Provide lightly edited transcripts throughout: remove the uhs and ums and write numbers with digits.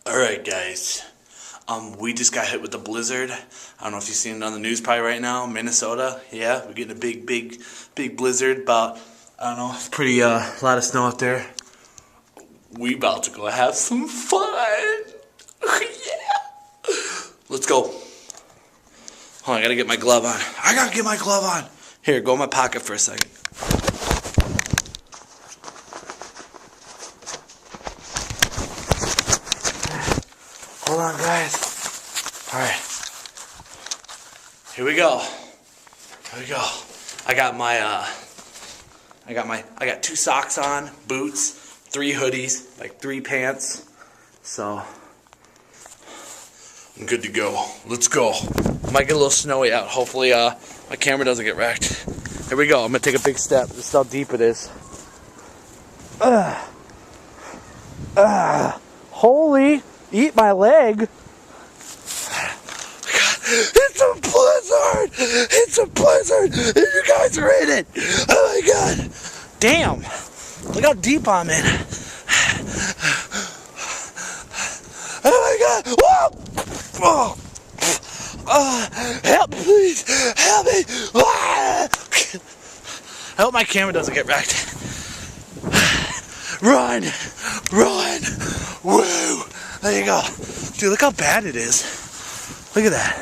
Alright guys, we just got hit with a blizzard. I don't know if you've seen it on the news probably right now. Minnesota, yeah, we're getting a big blizzard. About, I don't know, pretty lot of snow out there. We about to go have some fun. Yeah. Let's go. Hold on, I gotta get my glove on. I gotta get my glove on. Here, go in my pocket for a second. Hold on, guys. All right. Here we go. Here we go. I got 2 socks on, boots, 3 hoodies, like 3 pants. So I'm good to go. Let's go. Might get a little snowy out. Hopefully my camera doesn't get wrecked. Here we go. I'm gonna take a big step. This is how deep it is. Holy, eat my leg. It's a blizzard! It's a blizzard! And you guys are in it! Oh my god! Damn! Look how deep I'm in. Oh my god! Whoa! Help, please! Help me! I hope my camera doesn't get wrecked. Run! Run! Woo! There you go. Dude, look how bad it is. Look at that.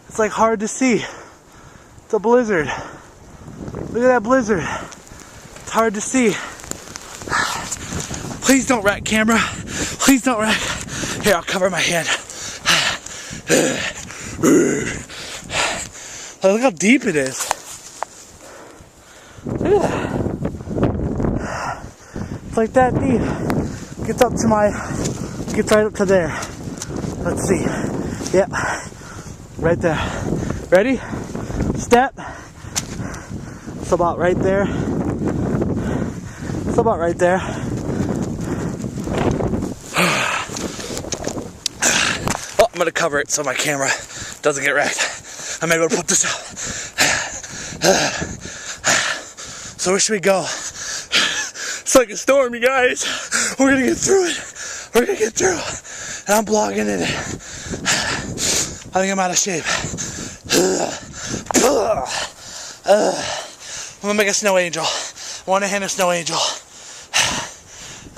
It's like hard to see. It's a blizzard. Look at that blizzard. It's hard to see. Please don't wreck, camera. Please don't wreck. Here, I'll cover my hand. Look how deep it is. Look at that. It's like that deep. Gets right up to there. Let's see. Yep. Right there. Ready? Step. It's about right there. It's about right there. Oh, I'm gonna cover it so my camera doesn't get wrecked. I'm able to put this up. So where should we go? It's like a storm, you guys. We're gonna get through it. We're gonna get through. And I'm blogging in it. I think I'm out of shape. I'm gonna make a snow angel. I want to hand a snow angel.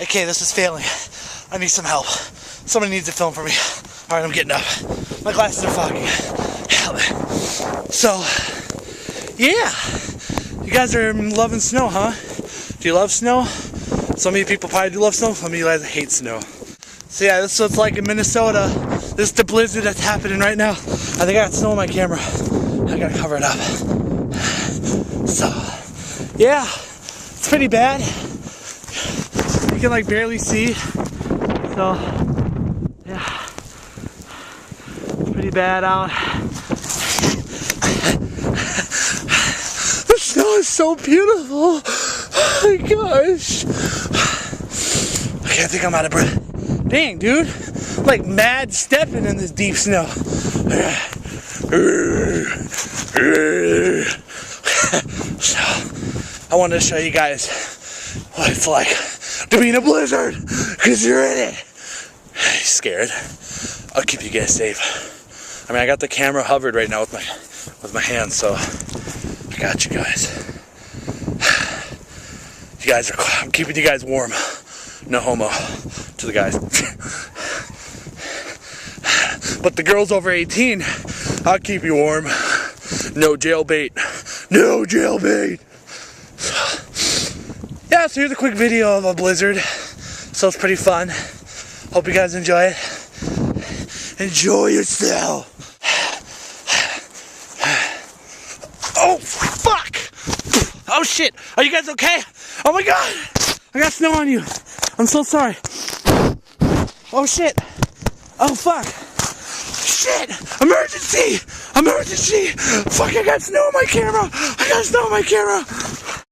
Okay, this is failing. I need some help. Somebody needs to film for me. Alright, I'm getting up. My glasses are foggy. So, yeah. You guys are loving snow, huh? Do you love snow? Some of you people probably do love snow. Some of you guys hate snow. So yeah, this is what it's like in Minnesota. This is the blizzard that's happening right now. I think I got snow on my camera. I gotta cover it up. So, yeah, it's pretty bad. You can like barely see. So, yeah, it's pretty bad out. The snow is so beautiful. Oh my gosh. Okay, I think I'm out of breath. Dang, dude. I'm like mad stepping in this deep snow. So, I wanted to show you guys what it's like to be in a blizzard, because you're in it. You scared? I'll keep you guys safe. I mean, I got the camera hovered right now with my hands, so I got you guys. I'm keeping you guys warm. No homo to the guys. But the girls over 18, I'll keep you warm. No jailbait. No jailbait. Yeah, so here's a quick video of a blizzard. So it's pretty fun. Hope you guys enjoy it. Enjoy yourself. Oh, fuck. Oh, shit. Are you guys okay? Oh, my God. I got snow on you. I'm so sorry. Oh, shit. Oh, fuck. Shit. Emergency. Emergency. Fuck, I got snow on my camera. I got snow on my camera.